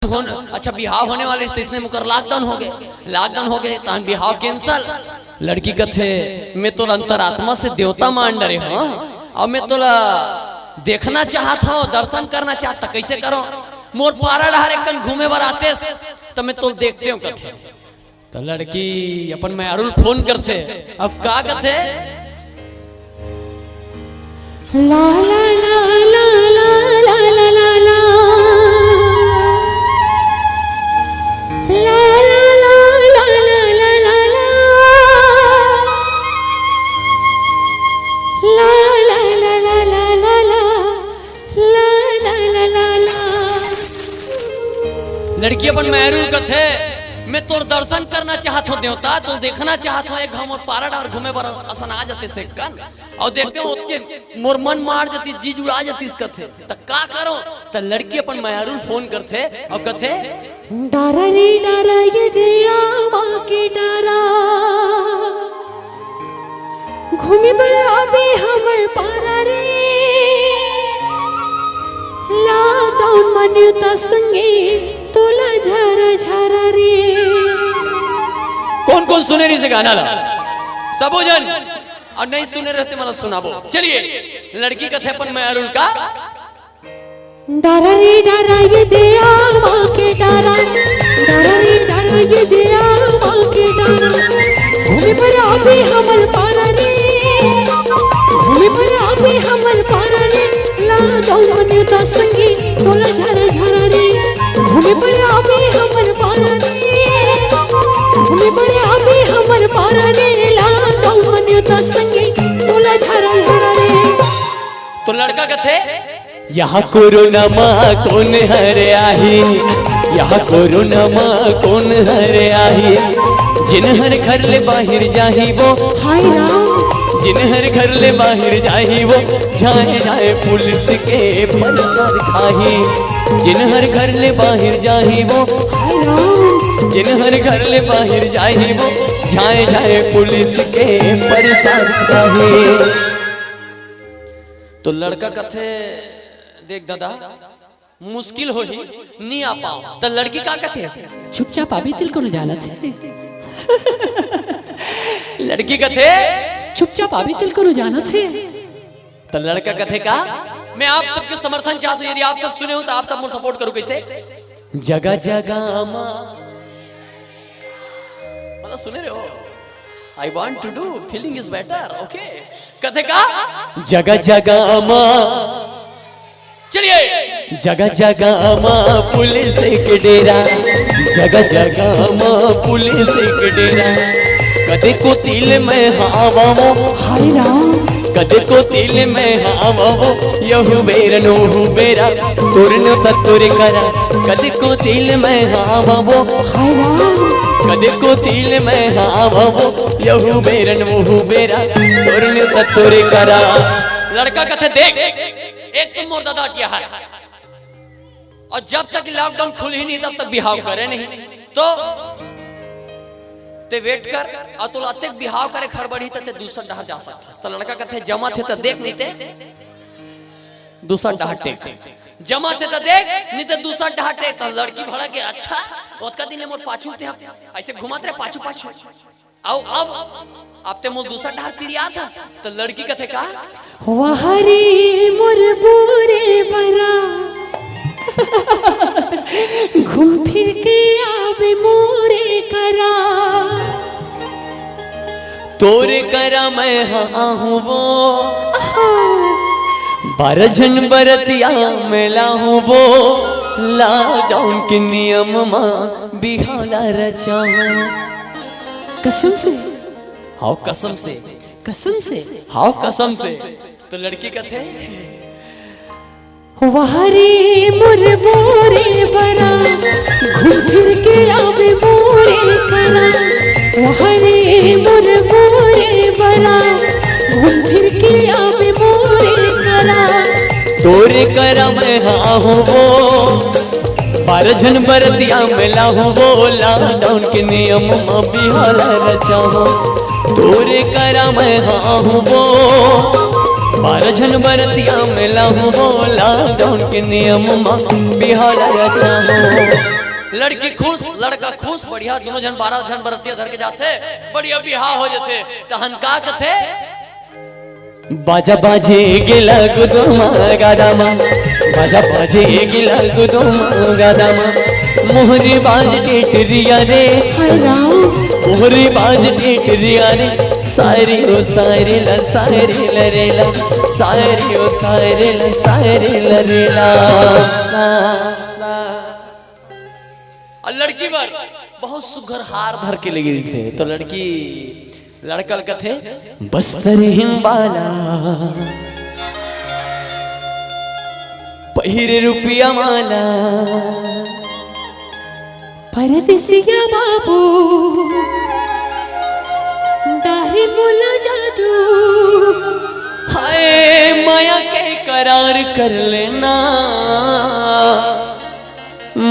अच्छा बिहाव होने वाले तो इसने मुकर लॉकडाउन हो गए तान बिहाव कैंसल। लड़की कथे मैं तो अंतरात्मा से देवता मान डरे हाँ और मैं तो देखना चाहत हूँ दर्शन करना चाहता कैसे करो मोर पारा डहारे कन घूमे बर आते तो मैं तो देखते हूँ कथे तो लड़की अपन मैं अरुल फोन करते अब का कथे ला ला ला ला ला ला ला ला लड़की अपन मैरू कथे मैं तोर दर्शन करना चाहत हो देवता तो देखना चाहत हो एक हम और पारा डार घूमे बर असन आ जाते से कन और देखते हो उसके मोर मन मार जाती जी जुड़ा जाती इस कथे त का करो त लड़की अपन मैरू फोन करथे और कथे डारा रे डारा ये दिया बाकी डारा घूमे बर अबे हमर पारा रे लॉकडाउन मन्युता संगे तोला झरा झरा रे कौन कौन सुने रही से गाना ला सबो जन और नहीं सुने रहते मतलब सुनाबो चलिए लड़की कथे अपन मैं अरुण का डारा रे डारा ये दिया बाके डारा डारा रे डारा ये दिया बाके डारा घूमे पर अबे हमर पारा रे घूमे पर अबे हमर पारा रे लॉकडाउन मन्युता संगे तोला झरा झरा रे घूमे पर अबे हमर पारा रे घूमे पर अबे हमर पारा रे लॉकडाउन मन्युता संगे तोला झरा झरा रे तो लड़का कथे यहाँ कोरोना माँ कौन हरे आही यहाँ कोरोना माँ कौन हरे आही जिन हर घर ले बाहर जाही वो हाय राम जिन हर घर ले बाहर जाही वो जाए जाए पुलिस के परसर खाही जिन हर घर ले बाहर जाही वो हाय राम जिन हर घर ले बाहर जाही वो जाए जाए पुलिस के परसर खाही। तो लड़का कथे देख दादा मुश्किल हो ही नहीं आ पाओ तो लड़की का कथे चुपचाप अभी तिल को न जाना थे लड़की कथे चुपचाप अभी तिल को न जाना थे तो लड़का कथे का मैं आप सबके समर्थन चाहता हूँ यदि आप सब सुने हो तो आप सब मुझे सपोर्ट करो कैसे जगह जगह माँ मतलब सुने रहे हो I want to do feeling is better okay कथे का जगह जगह माँ चलिए जगह जगह माँ पुलिस के डेरा जगह जगह माँ पुलिस के डेरा कदे को तिल में हवा वो हाय राम कदे को तिल में हवा वो यहु बेर नोहु बेरा तुरन तत्तुर करा कदे को तिल में हवा वो हाय राम कदे को तिल में हवा वो यहु बेर नोहु बेरा तुरन तत्तुर करा। लड़का कथे देख एक तुम मोर दादा किया है और जब तक लॉकडाउन खुल ही नहीं तब तक बिहाव करे नहीं तो ते वेट कर और तो अत्यक बिहाव करे खड़बड़ी ते दूसरा डहर जा सकता तो लड़का कथे जमा थे तो देख नहीं ते दूसरा डहर टेक जमा थे तो देख नहीं ते दूसरा डहर टेक तो लड़की भड़ा के अच्छा उसका दिन मोर पाछू थे ऐसे घुमाते रहे पाछू पाछू आओ अब ते मोर दूसरा डहर तिरिया था तो लड़की कथे का वहरे मोर बोरे बरा घूम फिर के आवे मोरे करा तोरे करा मैं आहूँ वो बरजन बरतिया मेला हूँ वो लॉकडाउन के नियम माँ बिहाला रचा कसम से हाउ कसम से कसम से हाउ कसम से तो लड़की कथे वहरे मोर बोरे बरा घूम फिर के आवे मोरे करा वहरे मोर बोरे बरा घूम फिर के आवे मोरे करा तोरे करा मैं आहूँ वो बरजन बरतिया मेला हूँ वो लॉकडाउन के नियम माँ बिहाला रचा हूँ तोरे करा मैं आहूँ वो 12 जन बरतिया मिला हूँ हो लॉकडाउन के नियम बिहार अच्छा हो। लड़की खुश लड़का खुश बढ़िया दोनों जन 12 जन बरतिया धर के जाते बढ़िया बिहार हो जाते तहन का कथे बाजा बाजे गिला गुदुमा गादामा बाजा बाजे गिला गुदुमा गादामा मोहरी बाज टेटरिया रे हाय राम मोहरी बाज टेटरिया रे सारे ओ सारे ला रेला सारे ओ सारे ला रेला। और लड़की पर बहुत सुघर हार धर के लगी थे तो लड़की लड़कल कथे बस्तर हिम्बाला पहिरे रुपया माला परदेसिया बाबू डारे मोला जादू हाय माया के करार कर लेना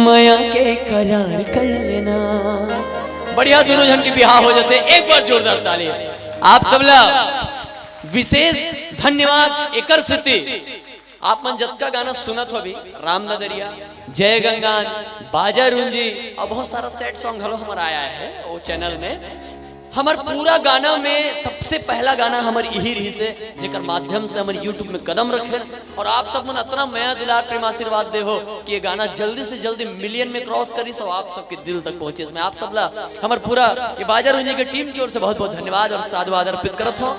माया के करार कर लेना। बढ़िया दोनों जन के बिहार हो जाते एक बार जोरदार ताली आप सब लोग विशेष धन्यवाद एकर स्थिति आप मन जतका गाना सुनत हो अभी राम नदरिया जय गंगान बाजा रुंजी और बहुत सारा सैड सॉन्ग हलो हमारा आया है वो चैनल में हमार पूरा गाना में सबसे पहला गाना हमार यही रही से जेकर माध्यम से हमारे YouTube में कदम रखे और आप सब मन इतना माया दुलार प्रेम आशीर्वाद दे हो कि ये गाना जल्दी से जल्दी मिलियन में क्रॉस करी सब आप सबके दिल तक पहुंचे। मैं आप सब ला हमारे पूरा ये बाजा रुंजी के टीम की ओर से बहुत बहुत धन्यवाद और साधुवाद अर्पित करत हूँ।